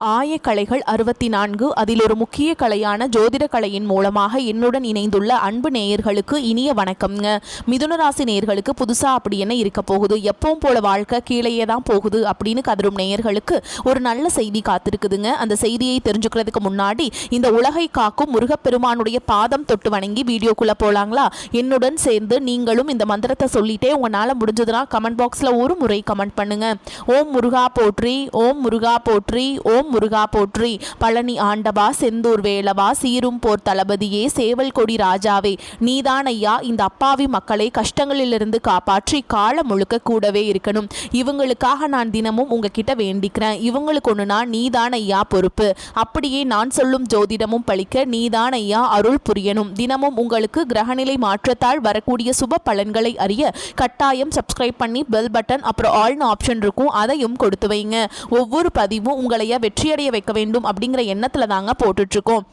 ஆயக்கலைகள் 64 அதில் ஒரு முக்கிய கலையான ஜோதிட கலையின் மூலமாக என்னுடன் இணைந்துள்ள அன்பு நேயர்களுக்கு இனிய வணக்கம்ங்க. மிதுன ராசி நேயர்களுக்கு புதுசா அப்படி என்ன இருக்க போகுது, எப்பவும் போல வாழ்க்கை கீழேயே தான் போகுது அப்படின்னு கதரும் நேயர்களுக்கு ஒரு நல்ல செய்தி காத்திருக்குதுங்க. அந்த செய்தியை தெரிஞ்சுக்கிறதுக்கு முன்னாடி இந்த உலகை காக்கும் முருகப்பெருமானுடைய பாதம் தொட்டு வணங்கி வீடியோக்குள்ள போலாங்களா? என்னுடன் சேர்ந்து நீங்களும் இந்த மந்திரத்தை சொல்லிட்டே உங்களால முடிஞ்சதுன்னா கமெண்ட் பாக்ஸ்ல ஒரு முறை கமெண்ட் பண்ணுங்க. ஓம் முருகா போற்றி, ஓம் முருகா போற்றி, ஓம் முருகா போற்றி. பழனி ஆண்டவா, செந்தூர் வேலவா, சீரும் போர் தளபதியே, சேவல் கொடி ராஜாவே, நீதான் ஐயா இந்த அப்பாவி மக்களை கஷ்டங்களிலிருந்து காப்பாற்றி கால முழுக்க கூடவே இருக்கணும். இவங்களுக்காக நான் தினமும் உங்ககிட்ட வேண்டிக்கிறேன். இவங்களுக்கு ஒண்ணுனா நீதான் ஐயா பொறுப்பு. அப்படியே நான் சொல்லும் ஜோதிடமும் பழிக்க நீதான் ஐயா அருள் புரியணும். தினமும் உங்களுக்கு கிரகநிலை மாற்றத்தால் வரக்கூடிய சுப பலன்களை அறிய கட்டாயம் சப்ஸ்கிரைப் பண்ணி பெல் பட்டன் அப்புறம் ஆல்னு ஆப்ஷன் இருக்கும், அதையும் கொடுத்து வைங்க. ஒவ்வொரு பதிவும் உங்களைய வெற்றியடைய வைக்க வேண்டும் அப்படிங்கிற எண்ணத்துல தாங்க போட்டுட்டு இருக்கோம்.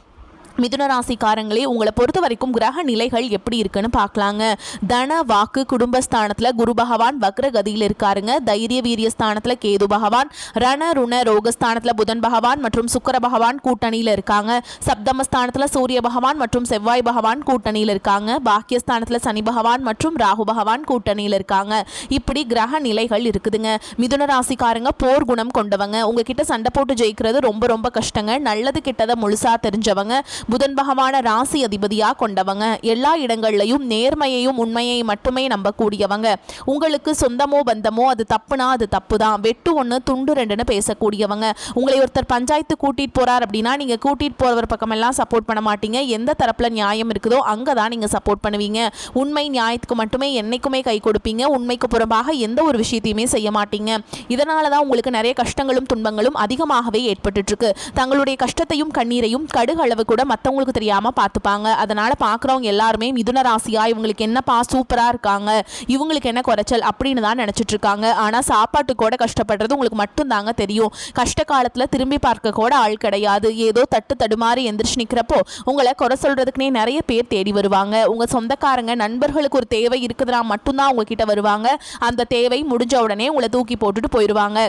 மிதுன ராசிக்காரங்களே, உங்களை பொறுத்த வரைக்கும் கிரக நிலைகள் எப்படி இருக்குன்னு பார்க்கலாங்க. தன வாக்கு குடும்பஸ்தானத்தில் குரு பகவான் வக்ரகதியில் இருக்காருங்க. தைரிய வீரிய ஸ்தானத்தில் கேது பகவான், ரண ருண ரோகஸ்தானத்தில் புதன் பகவான் மற்றும் சுக்கர பகவான் கூட்டணியில் இருக்காங்க. சப்தமஸ்தானத்தில் சூரிய பகவான் மற்றும் செவ்வாய் பகவான் கூட்டணியில் இருக்காங்க. பாக்கியஸ்தானத்தில் சனி பகவான் மற்றும் ராகு பகவான் கூட்டணியில் இருக்காங்க. இப்படி கிரக நிலைகள் இருக்குதுங்க. மிதுன ராசிக்காரங்க போர் குணம் கொண்டவங்க. உங்ககிட்ட சண்டை போட்டு ஜெயிக்கிறது ரொம்ப ரொம்ப கஷ்டங்க. நல்லது கிட்டதை முழுசா தெரிஞ்சவங்க. புதன் பகவான ராசி அதிபதியா கொண்டவங்க. எல்லா இடங்கள்லையும் நேர்மையையும் உண்மையை மட்டுமே நம்பக்கூடியவங்க. உங்களுக்கு சொந்தமோ பந்தமோ அது தப்புனா அது தப்பு தான், வெட்டு ஒன்று துண்டு ரெண்டுன்னு பேசக்கூடியவங்க. உங்களை ஒருத்தர் பஞ்சாயத்து கூட்டிட்டு போறார் அப்படின்னா நீங்க கூட்டிட்டு போறவர் பக்கமெல்லாம் சப்போர்ட் பண்ண மாட்டீங்க. எந்த தரப்புல நியாயம் இருக்குதோ அங்கதான் நீங்க சப்போர்ட் பண்ணுவீங்க. உண்மை நியாயத்துக்கு மட்டுமே என்னைக்குமே கை கொடுப்பீங்க. உண்மைக்கு புறம்பாக எந்த ஒரு விஷயத்தையுமே செய்ய மாட்டீங்க. இதனாலதான் உங்களுக்கு நிறைய கஷ்டங்களும் துன்பங்களும் அதிகமாகவே ஏற்பட்டு இருக்கு. தங்களுடைய கஷ்டத்தையும் கண்ணீரையும் கடுகளவு கூட மற்றவங்களுக்கு தெரியாம பார்த்துப்பாங்க. அதனால பார்க்குறவங்க எல்லாருமே மிதுன ராசியா இவங்களுக்கு என்னப்பா சூப்பரா இருக்காங்க, இவங்களுக்கு என்ன குறைச்சல் அப்படின்னு தான் நினைச்சிட்டு இருக்காங்க. ஆனா சாப்பாட்டு கூட கஷ்டப்படுறது உங்களுக்கு மட்டும் தாங்க தெரியும். கஷ்ட காலத்துல திரும்பி பார்க்க கூட ஆள் கிடையாது. ஏதோ தட்டு தடுமாறி எந்திரிச்சு நிக்கிறப்போ உங்களை குறை சொல்றதுக்குனே நிறைய பேர் தேடி வருவாங்க. உங்க சொந்தக்காரங்க நண்பர்களுக்கு ஒரு தேவை இருக்குதுன்னா மட்டும்தான் உங்ககிட்ட வருவாங்க. அந்த தேவை முடிஞ்ச உடனே உங்களை தூக்கி போட்டுட்டு போயிடுவாங்க.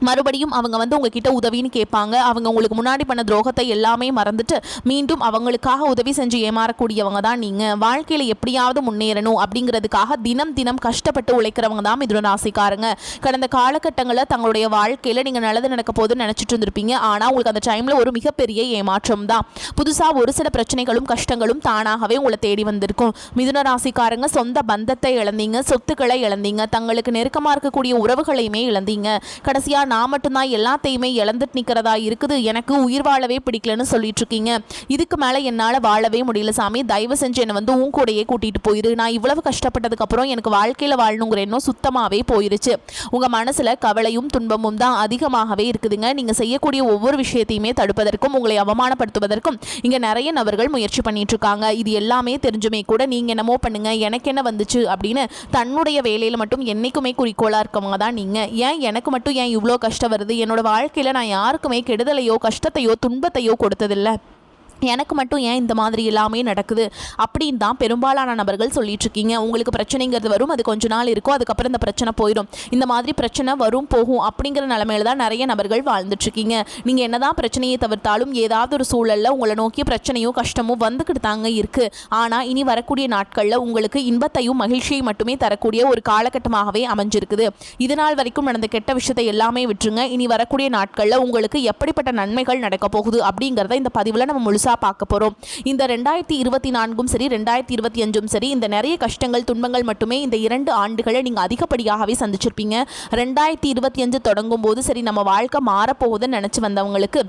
மறுபடியும் அவங்க உங்ககிட்ட உதவின்னு கேட்பாங்க. அவங்க உங்களுக்கு முன்னாடி பண்ண துரோகத்தை எல்லாமே மறந்துட்டு மீண்டும் அவங்களுக்காக உதவி செஞ்சு ஏமாறக்கூடியவங்க தான் நீங்க. வாழ்க்கையில எப்படியாவது முன்னேறணும் அப்படிங்கிறதுக்காக தினம் தினம் கஷ்டப்பட்டு உழைக்கிறவங்க தான் மிதுன ராசிக்காரங்க. கடந்த காலகட்டங்களில் தங்களுடைய வாழ்க்கையில நீங்க நல்லது நடக்க போதுன்னு நினைச்சிட்டு இருந்திருப்பீங்க. ஆனா உங்களுக்கு அந்த டைம்ல ஒரு மிகப்பெரிய ஏமாற்றம் தான். புதுசா ஒரு சில பிரச்சனைகளும் கஷ்டங்களும் தானாகவே உங்களை தேடி வந்திருக்கும். மிதுன ராசிக்காரங்க சொந்த பந்தத்தை இழந்தீங்க, சொத்துக்களை இழந்தீங்க, தங்களுக்கு நெருக்கமா இருக்கக்கூடிய உறவுகளையுமே இழந்தீங்க. கடைசியா நான் மட்டும்தான் எல்லாத்தையுமே இழந்துட்டு நிற்கிறதா இருக்குது, எனக்கு உயிர் வாழவே பிடிக்கலன்னு சொல்லிட்டு இருக்கீங்க. இதுக்கு மேலே என்னால் வாழவே முடியல சாமி, தயவு செஞ்சு என்னை உன் கூடையே கூட்டிகிட்டு போயிரு. நான் இவ்வளவு கஷ்டப்பட்டதுக்கு அப்புறம் எனக்கு வாழ்க்கையில் வாழணுங்கிற எண்ணம் சுத்தமாகவே போயிருச்சு. உங்கள் மனசில் கவலையும் துன்பமும் தான் அதிகமாகவே இருக்குதுங்க. நீங்கள் செய்யக்கூடிய ஒவ்வொரு விஷயத்தையுமே தடுப்பதற்கும் உங்களை அவமானப்படுத்துவதற்கும் இங்கே நிறைய நபர்கள் முயற்சி பண்ணிட்டு இருக்காங்க. இது எல்லாமே தெரிஞ்சுமே கூட நீங்கள் என்னமோ பண்ணுங்க, எனக்கு என்ன வந்துச்சு அப்படின்னு தன்னுடைய வேலையில் மட்டும் என்னைக்குமே குறிக்கோளாக இருக்கவங்க தான் நீங்கள். ஏன் எனக்கு மட்டும் ஏன் இவ்வளோ கஷ்டம் வருது, என்னோட வாழ்க்கையில நான் யாருக்குமே கெடுதலையோ கஷ்டத்தையோ துன்பத்தையோ கொடுத்ததில்லை, எனக்கு மட்டும் ஏன் இந்த மாதிரி எல்லாமே நடக்குது அப்படின்னு தான் பெரும்பாலான நபர்கள் சொல்லிட்டு இருக்கீங்க. உங்களுக்கு பிரச்சனைங்கிறது வரும், அது கொஞ்ச நாள் இருக்கும், அதுக்கப்புறம் இந்த பிரச்சனை போயிடும். இந்த மாதிரி பிரச்சனை வரும் போகும் அப்படிங்கிற நிலைமையில தான் நிறைய நபர்கள் வாழ்ந்துட்டு இருக்கீங்க. நீங்க என்னதான் பிரச்சனையை தவிர்த்தாலும் ஏதாவது ஒரு சூழல்ல உங்களை நோக்கி பிரச்சனையோ கஷ்டமோ வந்துக்கிட்டு தாங்க இருக்கு. ஆனா இனி வரக்கூடிய நாட்கள்ல உங்களுக்கு இன்பத்தையும் மகிழ்ச்சியை மட்டுமே தரக்கூடிய ஒரு காலகட்டமாகவே அமைஞ்சிருக்குது. இதனால் வரைக்கும் நடந்த கெட்ட விஷயத்தை எல்லாமே விட்டுருங்க. இனி வரக்கூடிய நாட்கள்ல உங்களுக்கு எப்படிப்பட்ட நன்மைகள் நடக்க போகுது அப்படிங்கிறத இந்த பதிவுல நம்ம முழுசா பார்க்க போறோம். இந்த 2024ம் சரி 2025ம் சரி இந்த நிறைய கஷ்டங்கள் துன்பங்கள் மட்டுமே இந்த 2 ஆண்டுகளை நீங்க அதிகப்படியாகவே சந்திச்சிருப்பீங்க. 2025 தொடங்கும் போது சரி நம்ம வாழ்க்கை மாறப்போகுதுன்னு நினைச்சு வந்தவங்களுக்கு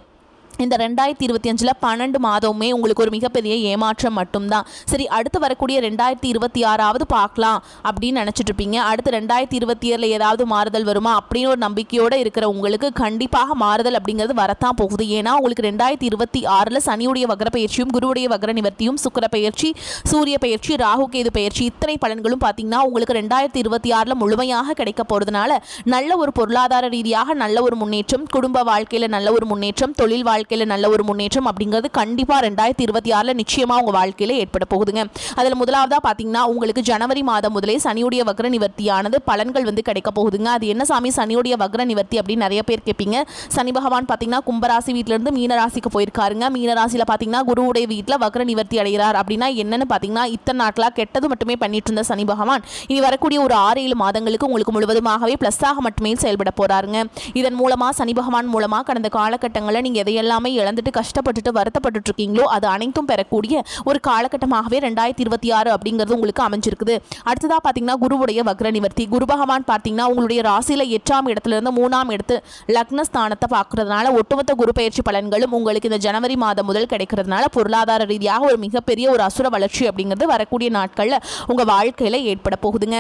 இந்த 2025 12 மாதமுமே உங்களுக்கு ஒரு மிகப்பெரிய ஏமாற்றம் மட்டும்தான். சரி, அடுத்து வரக்கூடிய 2026 பார்க்கலாம் அப்படின்னு நினச்சிட்டு இருப்பீங்க. அடுத்து 2027 ஏதாவது மாறுதல் வருமா அப்படின்னு ஒரு நம்பிக்கையோடு இருக்கிற உங்களுக்கு கண்டிப்பாக மாறுதல் அப்படிங்கிறது வரத்தான் போகுது. ஏன்னா உங்களுக்கு 2026 சனியுடைய வக்ர பயிற்சியும் குருவுடைய வக்ர நிவர்த்தியும் சுக்கிர பயிற்சி சூரிய பயிற்சி ராகு கேது பயிற்சி இத்தனை பலன்களும் பார்த்தீங்கன்னா உங்களுக்கு 2026 முழுமையாக கிடைக்க போகிறதுனால நல்ல ஒரு பொருளாதார ரீதியாக நல்ல ஒரு முன்னேற்றம், குடும்ப வாழ்க்கையில் நல்ல ஒரு முன்னேற்றம், தொழில் வாழ்க்கை வாழ்க்கையில் நல்ல ஒரு முன்னேற்றம் அப்படிங்கிறது கண்டிப்பாக 2026 நிச்சயமாக உங்கள் வாழ்க்கையில் ஏற்பட போகுதுங்க. அதில் முதலாவதாக பார்த்தீங்கன்னா உங்களுக்கு ஜனவரி மாதம் முதலே சனியுடைய வக்ர நிவர்த்தியானது பலன்கள் வந்து கிடைக்க போகுதுங்க. அது என்ன சாமி சனியுடைய வக்ர நிவர்த்தி அப்படின்னு நிறைய பேர் கேட்பீங்க. சனி பகவான் பார்த்தீங்கன்னா கும்பராசி வீட்டிலிருந்து மீனராசிக்கு போயிருக்காருங்க. மீனராசியில் பார்த்தீங்கன்னா குருவுடைய வீட்டில் வக்ர நிவர்த்தி அடைகிறார். அப்படின்னா என்னன்னு பார்த்தீங்கன்னா இத்தனை நாட்களாக கெட்டது மட்டுமே பண்ணிட்டு இருந்த சனி பகவான் இனி வரக்கூடிய ஒரு 6-7 மாதங்களுக்கு உங்களுக்கு முழுவதுமாகவே ப்ளஸ்ஸாக மட்டுமே செயல்பட போறாருங்க. இதன் மூலமாக சனி பகவான் மூலமாக கடந்த காலகட்டங்களில் நீங்கள் எதையெல்லாமே இழந்துட்டு கஷ்டப்பட்டுட்டு வருத்தப்பட்டு இருக்கீங்களோ அது அனைத்தும் பெறக்கூடிய ஒரு காலகட்டமாகவே 2026 அப்படிங்கிறது உங்களுக்கு அமைஞ்சிருக்குது. அடுத்ததாக பார்த்தீங்கன்னா குருவுடைய வக்ர நிவர்த்தி. குரு பகவான் பார்த்தீங்கன்னா உங்களுடைய ராசியில் 8ஆம் இடத்துல இருந்து 3ஆம் இடத்து லக்னஸ்தானத்தை பார்க்கறதுனால ஒட்டுமொத்த குரு பயிற்சி பலன்களும் உங்களுக்கு இந்த ஜனவரி மாதம் முதல் கிடைக்கிறதுனால பொருளாதார ரீதியாக ஒரு மிகப்பெரிய ஒரு அசுர வளர்ச்சி அப்படிங்கிறது வரக்கூடிய நாட்களில் உங்கள் வாழ்க்கையில் ஏற்பட போகுதுங்க.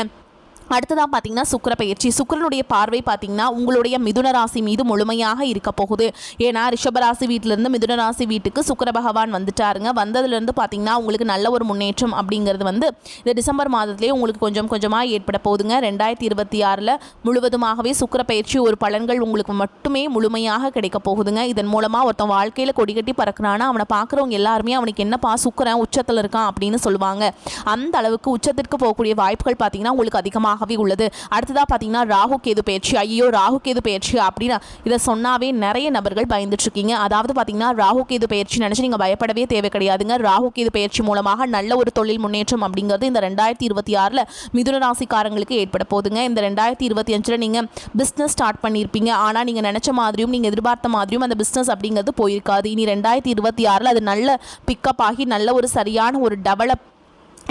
அடுத்ததாக பார்த்தீங்கன்னா சுக்கிர பயிற்சி. சுக்கிரனுடைய பார்வை பார்த்தீங்கன்னா உங்களுடைய மிதுன ராசி மீது முழுமையாக இருக்க போகுது. ஏன்னா ரிஷபராசி வீட்டிலேருந்து மிதுன ராசி வீட்டுக்கு சுக்கிர பகவான் வந்துட்டாருங்க. வந்ததுலேருந்து பார்த்தீங்கன்னா உங்களுக்கு நல்ல ஒரு முன்னேற்றம் அப்படிங்கிறது வந்து இந்த டிசம்பர் மாதத்துலேயே உங்களுக்கு கொஞ்சம் கொஞ்சமாக ஏற்பட போகுதுங்க. 2026 முழுவதுமாகவே சுக்கிர பயிற்சி ஒரு பலன்கள் உங்களுக்கு மட்டுமே முழுமையாக கிடைக்க போகுதுங்க. இதன் மூலமாக ஒருத்தன் வாழ்க்கையில் கொடிகட்டி பறக்கிறானா அவனை பார்க்குறவங்க எல்லாருமே அவனுக்கு என்னப்பா சுக்கிரன் உச்சத்தில் இருக்கான் அப்படின்னு சொல்லுவாங்க. அந்த அளவுக்கு உச்சத்திற்கு போகக்கூடிய வாய்ப்புகள் பார்த்தீங்கன்னா உங்களுக்கு அதிகமாக உள்ளது. அடுத்ததா பாத்தீங்கன்னா ராகு கேது பயிற்சி. ஐயோ ராகு கேது பயிற்சி அப்படின்னா இதை சொன்னாவே நிறைய நபர்கள் பயந்துட்டு இருக்கீங்க. அதாவது பாத்தீங்கன்னா ராகு கேது பயிற்சி நினைச்சு நீங்க பயப்படவே தேவை கிடையாதுங்க. ராகு கேது பயிற்சி மூலமாக நல்ல ஒரு தொழில் முன்னேற்றம் அப்படிங்கிறது இந்த 2026 மிதுன ராசிக்காரங்களுக்கு ஏற்பட போகுதுங்க. இந்த 2025 நீங்க பிசினஸ் ஸ்டார்ட் பண்ணியிருப்பீங்க. ஆனா நீங்க நினைச்ச மாதிரியும் நீங்க எதிர்பார்த்த மாதிரியும் அந்த பிசினஸ் அப்படிங்கிறது போயிருக்காது. இனி 2026 அது நல்ல பிக்கப் ஆகி நல்ல ஒரு சரியான ஒரு டெவலப்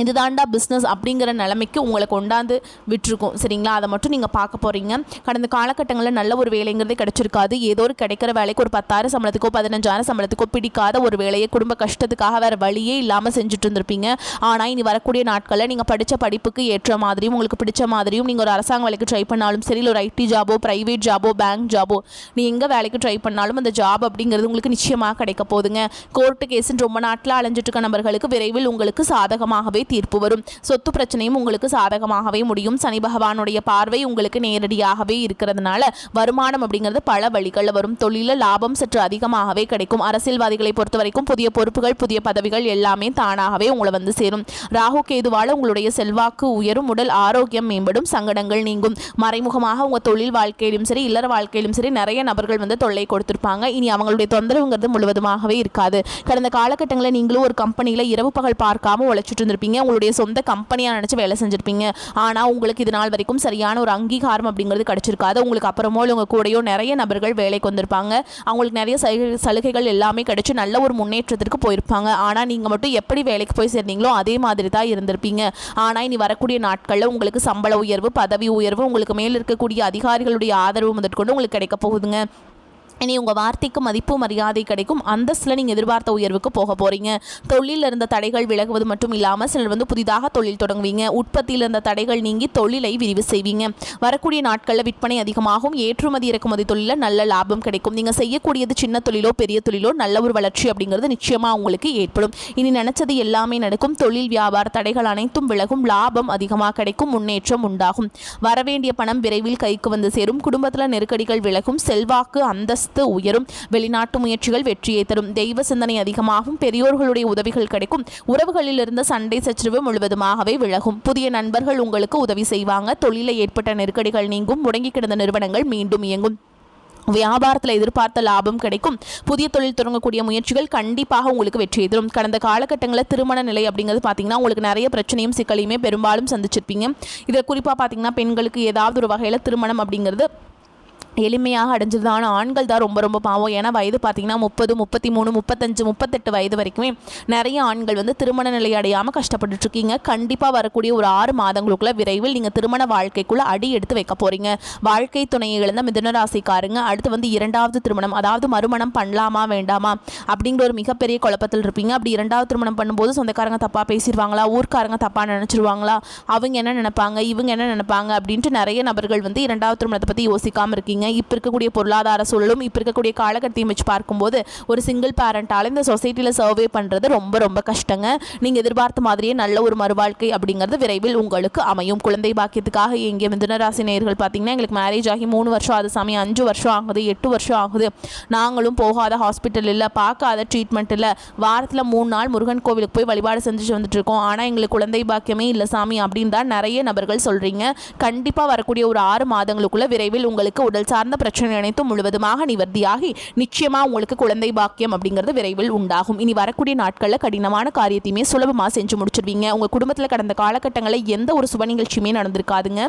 இதுதாண்டா பிஸ்னஸ் அப்படிங்கிற நிலைமைக்கு உங்களை கொண்டாந்து விட்டுருக்கும். சரிங்களா? அதை மட்டும் நீங்கள் பார்க்க போகிறீங்க. கடந்த காலகட்டங்களில் நல்ல ஒரு வேலைங்கிறதே கிடைச்சிருக்காது. ஏதோ ஒரு கிடைக்கிற வேலைக்கு ஒரு 10,000 சம்பளத்துக்கோ 15,000 சம்பளத்துக்கோ பிடிக்காத ஒரு வேலையை குடும்ப கஷ்டத்துக்காக வேறு வழியே இல்லாமல் செஞ்சுட்டு இருந்திருப்பீங்க. ஆனால் இனி வரக்கூடிய நாட்களில் நீங்கள் படித்த படிப்புக்கு ஏற்ற மாதிரியும் உங்களுக்கு பிடிச்ச மாதிரியும் நீங்கள் ஒரு அரசாங்க வேலைக்கு ட்ரை பண்ணாலும் சரி, இல்லை ஒரு ஐடி ஜாபோ ப்ரைவேட் ஜாபோ பேங்க் ஜாபோ நீ எங்கே வேலைக்கு ட்ரை பண்ணாலும் அந்த ஜாப் அப்படிங்கிறது உங்களுக்கு நிச்சயமாக கிடைக்க போகுதுங்க. கோர்ட்டு கேஸுன்னு ரொம்ப நாட்டில் அலைஞ்சிட்டு இருக்க நபர்களுக்கு விரைவில் உங்களுக்கு சாதகமாகவே தீர்ப்பு வரும். சொத்து பிரச்சனையும் உங்களுக்கு சாதகமாகவே முடியும். சனி பகவானுடைய பார்வை உங்களுக்கு நேரடியாகவே இருக்கிறதுனால வருமானம் அப்படிங்கிறது பல வழிகளில் வரும். தொழில லாபம் சற்று அதிகமாகவே கிடைக்கும். அரசியல்வாதிகளை பொறுத்த வரைக்கும் புதிய பொறுப்புகள் புதிய பதவிகள் எல்லாமே தானாகவே உங்களை வந்து சேரும். ராகு கேதுவால உங்களுடைய செல்வாக்கு உயரும். உடல் ஆரோக்கியம் மேம்படும். சங்கடங்கள் நீங்கும். மறைமுகமாக உங்க தொழில் வாழ்க்கையிலும் சரி இல்லற வாழ்க்கையிலும் சரி நிறைய நபர்கள் வந்து தொல்லை கொடுத்திருப்பாங்க. இனி அவங்களுடைய தொந்தரவுங்கிறது முழுவதுமாகவே இருக்காது. கடந்த காலகட்டங்களில் நீங்களும் ஒரு கம்பெனியில் இரவு பகல் பார்க்காம உழைச்சிட்டு இருந்திருப்பீங்க. உங்களுடைய சொந்த கம்பெனியாக நினச்சி வேலை செஞ்சுருப்பீங்க. ஆனால் உங்களுக்கு இது நாள் வரைக்கும் சரியான ஒரு அங்கீகாரம் அப்படிங்கிறது கிடைச்சிருக்காது. உங்களுக்கு அப்புறமோ உங்கள் கூடயோ நிறைய நபர்கள் வேலைக்கு வந்திருப்பாங்க. அவங்களுக்கு நிறைய சலுகைகள் எல்லாமே கிடைச்சி நல்ல ஒரு முன்னேற்றத்திற்கு போயிருப்பாங்க. ஆனால் நீங்கள் மட்டும் எப்படி வேலைக்கு போய் சேர்ந்தீங்களோ அதே மாதிரி தான் இருந்திருப்பீங்க. ஆனால் இனி வரக்கூடிய நாட்களில் உங்களுக்கு சம்பள உயர்வு பதவி உயர்வு உங்களுக்கு மேல் இருக்கக்கூடிய அதிகாரிகளுடைய ஆதரவு முதற்கொண்டு உங்களுக்கு கிடைக்க போகுதுங்க. இனி உங்கள் வார்த்தைக்கு மதிப்பு மரியாதை கிடைக்கும். அந்தஸ்தில் நீங்கள் எதிர்பார்த்த உயர்வுக்கு போக போகிறீங்க. தொழிலில் இருந்த தடைகள் விலகுவது மட்டும் இல்லாமல் சிலர் வந்து புதிதாக தொழில் தொடங்குவீங்க. உற்பத்தியில் இருந்த தடைகள் நீங்கி தொழிலை விரிவு செய்வீங்க. வரக்கூடிய நாட்களில் விற்பனை அதிகமாகும். ஏற்றுமதி இறக்குமதி தொழிலில் நல்ல லாபம் கிடைக்கும். நீங்கள் செய்யக்கூடியது சின்ன தொழிலோ பெரிய தொழிலோ நல்ல ஒரு வளர்ச்சி அப்படிங்கிறது நிச்சயமாக உங்களுக்கு ஏற்படும். இனி நினைச்சது எல்லாமே நடக்கும். தொழில் வியாபார தடைகள் அனைத்தும் விலகும். லாபம் அதிகமாக கிடைக்கும். முன்னேற்றம் உண்டாகும். வரவேண்டிய பணம் விரைவில் கைக்கு வந்து சேரும். குடும்பத்தில் நெருக்கடிகள் விலகும். செல்வாக்கு அந்தஸ்து உயரும். வெளிநாட்டு முயற்சிகள் வெற்றியை தரும். தெய்வ சிந்தனை அதிகமாகும். பெரியோர்களுடைய உதவிகள் கிடைக்கும். உறவுகளில் இருந்த சண்டை சச்சரவு முழுவதுமாகவே விலகும். புதிய நண்பர்கள் உங்களுக்கு உதவி செய்வாங்க. தொழிலில் ஏற்பட்ட நெருக்கடிகள் நீங்கும். முடங்கி கிடந்த நிறுவனங்கள் மீண்டும் இயங்கும். வியாபாரத்தில் எதிர்பார்த்த லாபம் கிடைக்கும். புதிய தொழில் தொடங்கக்கூடிய முயற்சிகள் கண்டிப்பாக உங்களுக்கு வெற்றி தரும். கடந்த காலகட்டங்களில் திருமண நிலை அப்படிங்கிறது பார்த்தீங்கன்னா உங்களுக்கு நிறைய பிரச்சனையும் சிக்கலையுமே பெரும்பாலும் சந்திச்சிருப்பீங்க. இதில் குறிப்பாக பார்த்தீங்கன்னா பெண்களுக்கு ஏதாவது ஒரு வகையில் திருமணம் அப்படிங்கிறது எளிமையாக அடைஞ்சது. ஆனால் ஆண்கள் தான் ரொம்ப ரொம்ப பாவம். ஏன்னா வயது பார்த்தீங்கன்னா 30 33 35 38 வயது வரைக்குமே நிறைய ஆண்கள் வந்து திருமண நிலை அடையாமல் கஷ்டப்பட்டுருக்கீங்க. கண்டிப்பாக வரக்கூடிய ஒரு 6 மாதங்களுக்குள்ள விரைவில் நீங்கள் திருமண வாழ்க்கைக்குள்ளே அடி எடுத்து வைக்க போகிறீங்க. வாழ்க்கை துணையை இழந்த மிதுன ராசிக்காரங்க அடுத்து வந்து 2வது திருமணம் அதாவது மறுமணம் பண்ணலாமா வேண்டாமா அப்படிங்கிற ஒரு மிகப்பெரிய குழப்பத்தில் இருப்பீங்க. அப்படி 2வது திருமணம் பண்ணும்போது சொந்தக்காரங்க தப்பாக பேசிடுவாங்களா, ஊர்க்காரங்க தப்பாக நினச்சிருவாங்களா, அவங்க என்ன நினைப்பாங்க இவங்க என்ன நினைப்பாங்க அப்படின்ட்டு நிறைய நபர்கள் வந்து 2வது திருமணத்தை பற்றி யோசிக்காமல் இருக்கீங்க. இப்போ இருக்கக்கூடிய பொருளாதார சூழலும் இப்போ இருக்கக்கூடிய காலகட்டத்தையும் வச்சு பார்க்கும்போது ஒரு சிங்கிள் பேரண்டால் இந்த சொசைட்டியில் சர்வே பண்ணுறது ரொம்ப ரொம்ப கஷ்டங்க. நீங்கள் எதிர்பார்த்த மாதிரியே நல்ல ஒரு மறுவாழ்க்கை அப்படிங்கிறது விரைவில் உங்களுக்கு அமையும். குழந்தை பாக்கியத்துக்காக எங்கே மிதுனராசி நேயர்கள் பார்த்தீங்கன்னா எங்களுக்கு மேரேஜ் ஆகி 3 வருஷம் அது சாமி 5 வருஷம் ஆகுது 8 வருஷம் ஆகுது, நாங்களும் போகாத ஹாஸ்பிட்டல் இல்லை, பார்க்காத ட்ரீட்மெண்ட் இல்லை, வாரத்தில் 3 நாள் முருகன் கோவிலுக்கு போய் வழிபாடு செஞ்சுட்டு வந்துட்டு இருக்கோம், ஆனால் எங்களுக்கு குழந்தை பாக்கியமே இல்லை சாமி அப்படின்னு தான் நிறைய நபர்கள் சொல்கிறீங்க. கண்டிப்பாக வரக்கூடிய ஒரு 6 மாதங்களுக்குள்ள விரைவில் உங்களுக்கு உடல் சார்ந்த பிரச்சனை அனைத்தும் முழுவதுமாக நிவர்த்தியாகி நிச்சயமாக உங்களுக்கு குழந்தை பாக்கியம் அப்படிங்கிறது விரைவில் உண்டாகும். இனி வரக்கூடிய நாட்களில் கடினமான காரியத்தையுமே சுலபமாக செஞ்சு முடிச்சிருவீங்க. உங்கள் குடும்பத்தில் கடந்த காலகட்டங்களில் எந்த ஒரு சுப நிகழ்ச்சியுமே நடந்திருக்காதுங்க.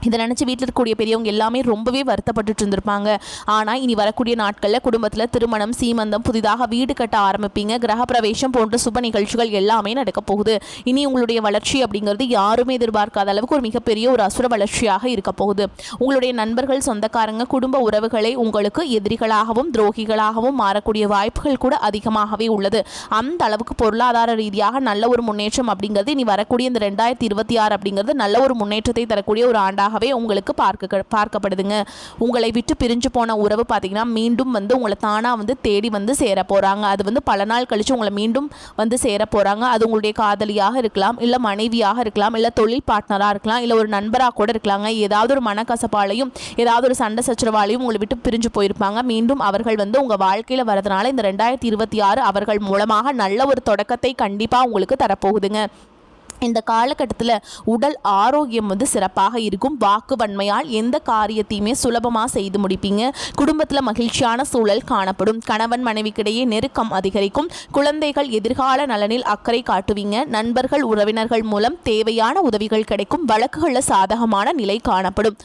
இதை நினச்சி வீட்டில் இருக்கக்கூடிய பெரியவங்க எல்லாமே ரொம்பவே வருத்தப்பட்டு இருந்திருப்பாங்க. ஆனால் இனி வரக்கூடிய நாட்களில் குடும்பத்தில் திருமணம், சீமந்தம், புதிதாக வீடு கட்ட ஆரம்பிப்பீங்க, கிரகப்பிரவேசம் போன்ற சுப நிகழ்ச்சிகள் எல்லாமே நடக்க போகுது. இனி உங்களுடைய வளர்ச்சி அப்படிங்கிறது யாருமே எதிர்பார்க்காத அளவுக்கு ஒரு மிகப்பெரிய ஒரு அசுர வளர்ச்சியாக இருக்க போகுது. உங்களுடைய நண்பர்கள், சொந்தக்காரங்க, குடும்ப உறவுகளை உங்களுக்கு எதிரிகளாகவும் துரோகிகளாகவும் மாறக்கூடிய வாய்ப்புகள் கூட அதிகமாகவே உள்ளது. அந்த அளவுக்கு பொருளாதார ரீதியாக நல்ல ஒரு முன்னேற்றம் அப்படிங்கிறது இனி வரக்கூடிய இந்த 2026 அப்படிங்கிறது நல்ல ஒரு முன்னேற்றத்தை தரக்கூடிய ஒரு ஆண்டாக உங்களுக்கு பார்க்கப்படுதுங்க. உங்களை விட்டு பிரிஞ்சு போன உறவு பார்த்தீங்கன்னா மீண்டும் உங்களை தானா தேடி சேர போறாங்க. அது பல நாள் கழிச்சு உங்களை மீண்டும் சேர போறாங்க. அது உங்களுடைய காதலியாக இருக்கலாம், இல்ல மனைவியாக இருக்கலாம், இல்ல தொழில் பார்ட்னராக இருக்கலாம், இல்ல ஒரு நண்பராக கூட இருக்கலாங்க. ஏதாவது ஒரு மனக்கசப்பாலையும் ஏதாவது ஒரு சண்டை சச்சரவாலையும் உங்களை விட்டு பிரிஞ்சு போயிருப்பாங்க. மீண்டும் அவர்கள் உங்க வாழ்க்கையில வரதுனால இந்த 2026 அவர்கள் மூலமாக நல்ல ஒரு தொடக்கத்தை கண்டிப்பா உங்களுக்கு தரப்போகுதுங்க. இந்த காலகட்டத்தில் உடல் ஆரோக்கியம் சிறப்பாக இருக்கும். வாக்கு வன்மையால் எந்த காரியத்தையுமே சுலபமாக செய்து முடிப்பீங்க. குடும்பத்தில் மகிழ்ச்சியான சூழல் காணப்படும். கணவன் மனைவிக்கிடையே நெருக்கம் அதிகரிக்கும். குழந்தைகள் எதிர்கால நலனில் அக்கறை காட்டுவீங்க. நண்பர்கள் உறவினர்கள் மூலம் தேவையான உதவிகள் கிடைக்கும். வழக்குகளில் சாதகமான நிலை காணப்படும்.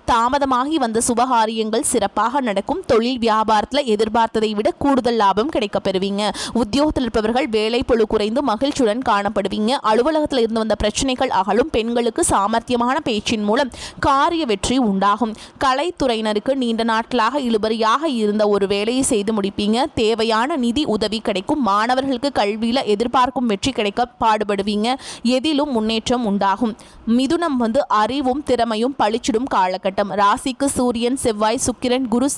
தாமதமாகி வந்த சுபகாரியங்கள் சிறப்பாக நடக்கும். தொழில் வியாபாரத்தில் எதிர்பார்த்ததை விட கூடுதல் லாபம் கிடைக்க பெறுவீங்க. உத்தியோகத்தில் இருப்பவர்கள் வேலை பளு குறைந்து மகிழ்ச்சியுடன் காணப்படுவீங்க. அலுவலகத்தில் இருந்து வந்த பிரச்சனைகள் அகலும். பெண்களுக்கு சாமர்த்தியமான பேச்சின் மூலம் காரிய வெற்றி உண்டாகும். கலைத்துறையினருக்கு நீண்ட நாட்களாக இழுபறியாக இருந்த ஒரு வேலையை செய்து முடிப்பீங்க. தேவையான நிதி உதவி கிடைக்கும். மாணவர்களுக்கு கல்வியில் எதிர்பார்க்கும் வெற்றி கிடைக்க பாடுபடுவீங்க. எதிலும் முன்னேற்றம் உண்டாகும். மிதுனம் அறிவும் திறமையும் பளிச்சிடும் காலகட்டம். ராசிக்கு சூரியன், செவ்வாய், சுக்கிரன், குரு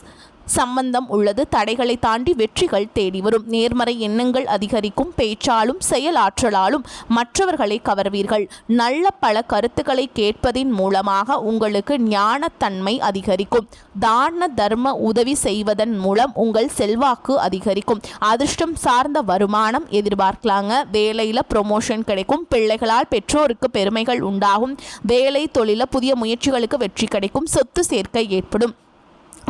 சம்பந்தம் உள்ளது. தடைகளை தாண்டி வெற்றிகள் தேடி வரும். நேர்மறை எண்ணங்கள் அதிகரிக்கும். பேச்சாலும் செயலாற்றலாலும் மற்றவர்களை கவர்வீர்கள். நல்ல பல கருத்துக்களை கேட்பதின் மூலமாக உங்களுக்கு ஞானத்தன்மை அதிகரிக்கும். தான தர்ம உதவி செய்வதன் மூலம் உங்கள் செல்வாக்கு அதிகரிக்கும். அதிர்ஷ்டம் சார்ந்த வருமானம் எதிர்பார்க்கலாங்க. வேலையில ப்ரொமோஷன் கிடைக்கும். பிள்ளைகளால் பெற்றோருக்கு பெருமைகள் உண்டாகும். வேலை தொழில புதிய முயற்சிகளுக்கு வெற்றி கிடைக்கும். சொத்து சேர்க்கை ஏற்படும்.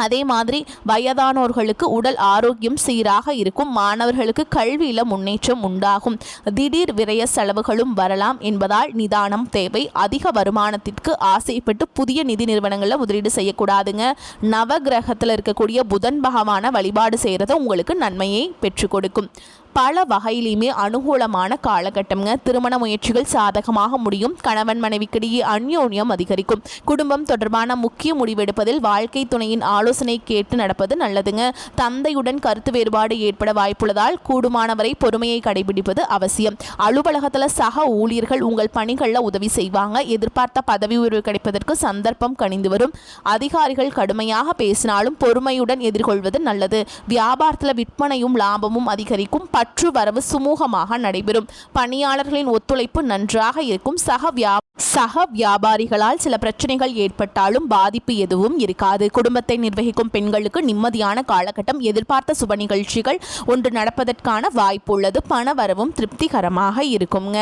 அதே மாதிரி வயதானோர்களுக்கு உடல் ஆரோக்கியம் சீராக இருக்கும். மாணவர்களுக்கு கல்வியில முன்னேற்றம் உண்டாகும். திடீர் விரய செலவுகளும் வரலாம் என்பதால் நிதானம் தேவை. அதிக வருமானத்திற்கு ஆசைப்பட்டு புதிய நிதி நிறுவனங்களில் முதலீடு செய்யக்கூடாதுங்க. நவகிரகத்தில் இருக்கக்கூடிய புதன் பகவான வழிபாடு செய்கிறது உங்களுக்கு நன்மையை பெற்றுக் கொடுக்கும். பல வகையிலுமே அனுகூலமான காலகட்டம்ங்க. திருமண முயற்சிகள் சாதகமாக முடியும். கணவன் மனைவிக்கிடையே அந்யோன்யம் அதிகரிக்கும். குடும்பம் தொடர்பான முக்கிய முடிவெடுப்பதில் வாழ்க்கை துணையின் ஆலோசனை கேட்டு நடப்பது நல்லதுங்க. தந்தையுடன் கருத்து வேறுபாடு ஏற்பட வாய்ப்புள்ளதால் கூடுமானவரை பொறுமையை கடைபிடிப்பது அவசியம். அலுவலகத்தில் சக ஊழியர்கள் உங்கள் பணிகளில் உதவி செய்வாங்க. எதிர்பார்த்த பதவி உயர்வு கிடைப்பதற்கு சந்தர்ப்பம் கனிந்து வரும். அதிகாரிகள் கடுமையாக பேசினாலும் பொறுமையுடன் எதிர்கொள்வது நல்லது. வியாபாரத்தில் விற்பனையும் லாபமும் அதிகரிக்கும். பற்று வரவு சுமூகமாக நடைபெறும். பணியாளர்களின் ஒத்துழைப்பு நன்றாக இருக்கும். சக வியாபாரிகளால் சில பிரச்சனைகள் ஏற்பட்டாலும் பாதிப்பு எதுவும் இருக்காது. குடும்பத்தை நிர்வகிக்கும் பெண்களுக்கு நிம்மதியான காலகட்டம். எதிர்பார்த்த சுப நிகழ்ச்சிகள் ஒன்று நடப்பதற்கான வாய்ப்பு உள்ளது. பண வரவும் திருப்திகரமாக இருக்குங்க.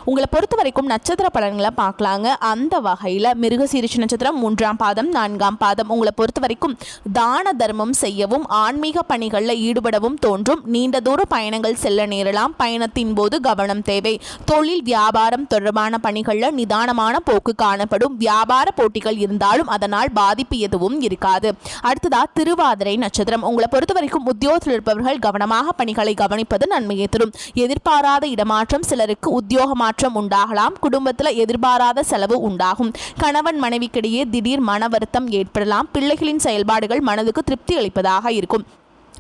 உங்களை பொறுத்த வரைக்கும் நட்சத்திர பலன்களை பார்க்கலாங்க. அந்த வகையில் மிருகசீரிஷ நட்சத்திரம் 3ஆம் பாதம் 4ஆம் பாதம் உங்களை பொறுத்த வரைக்கும் தான தர்மம் செய்யவும் ஆன்மீக பணிகளில் ஈடுபடவும் தோன்றும். நீண்ட தூர பயணங்கள் செல்ல நேரலாம். பயணத்தின் போது கவனம் தேவை. தொழில் வியாபாரம் தொடர்பான பணிகளில் நிதானமான போக்கு காணப்படும். வியாபார போட்டிகள் இருந்தாலும் அதனால் பாதிப்பு எதுவும் இருக்காது. அடுத்ததா திருவாதிரை நட்சத்திரம் உங்களை பொறுத்த வரைக்கும் உத்தியோகத்தில் இருப்பவர்கள் கவனமாக பணிகளை கவனிப்பது நன்மையை தரும். எதிர்பாராத இடமாற்றம், சிலருக்கு உத்தியோக மாற்றம் உண்டாகலாம். குடும்பத்தில் எதிர்பாராத செலவு உண்டாகும். கணவன் மனைவிக்கிடையே திடீர் மன வருத்தம் ஏற்படலாம். பிள்ளைகளின் செயல்பாடுகள் மனதுக்கு திருப்தி அளிப்பதாக இருக்கும்.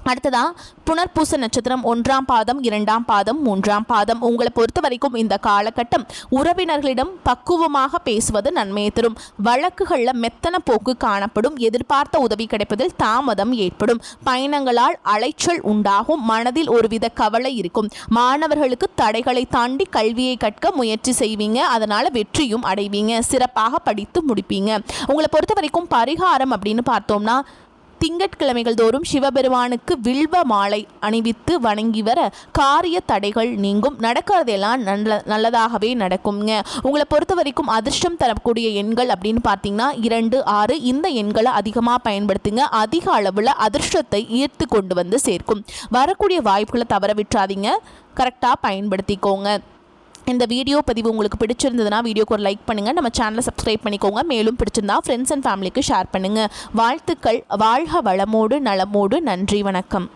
அடுத்ததா புனர்பூச நட்சத்திரம் 1ஆம் பாதம் 2ஆம் பாதம் 3ஆம் பாதம். உங்களை பொறுத்த வரைக்கும் இந்த காலகட்டம் உறவினர்களிடம் பக்குவமாக பேசுவது நன்மையை தரும். வழக்குகளில் மெத்தன போக்கு காணப்படும். எதிர்பார்த்த உதவி கிடைப்பதில் தாமதம் ஏற்படும். பயணங்களால் அலைச்சல் உண்டாகும். மனதில் ஒருவித கவலை இருக்கும். மாணவர்களுக்கு தடைகளை தாண்டி கல்வியை கற்க முயற்சி செய்வீங்க. அதனால் வெற்றியும் அடைவீங்க. சிறப்பாக படித்து முடிப்பீங்க. உங்களை பொறுத்த வரைக்கும் பரிகாரம் அப்படின்னு பார்த்தோம்னா திங்கட்கிழமைகள் தோறும் சிவபெருமானுக்கு வில்வ மாலை அணிவித்து வணங்கி வர காரிய தடைகள் நீங்கும். நடக்கிறதெல்லாம் நல்லதாகவே நடக்குங்க. உங்களை பொறுத்த வரைக்கும் அதிர்ஷ்டம் தரக்கூடிய எண்கள் அப்படின்னு பார்த்தீங்கன்னா 2, 6 இந்த எண்களை அதிகமாக பயன்படுத்துங்க. அதிக அளவில் அதிர்ஷ்டத்தை ஈர்த்து கொண்டு வந்து சேர்க்கும். வரக்கூடிய வாய்ப்புகளை தவற விட்டுறாதீங்க. கரெக்டாக பயன்படுத்திக்கோங்க. இந்த வீடியோ பதிவு உங்களுக்கு பிடிச்சிருந்ததுன்னா வீடியோக்கு ஒரு லைக் பண்ணுங்கள். நம்ம சேனலை சப்ஸ்கிரைப் பண்ணிக்கோங்க. மேலும் பிடிச்சிருந்தா ஃப்ரெண்ட்ஸ் அண்ட் ஃபேமிலிக்கு ஷேர் பண்ணுங்கள். வாழ்த்துக்கள். வாழ்க வளமோடு நலமோடு. நன்றி. வணக்கம்.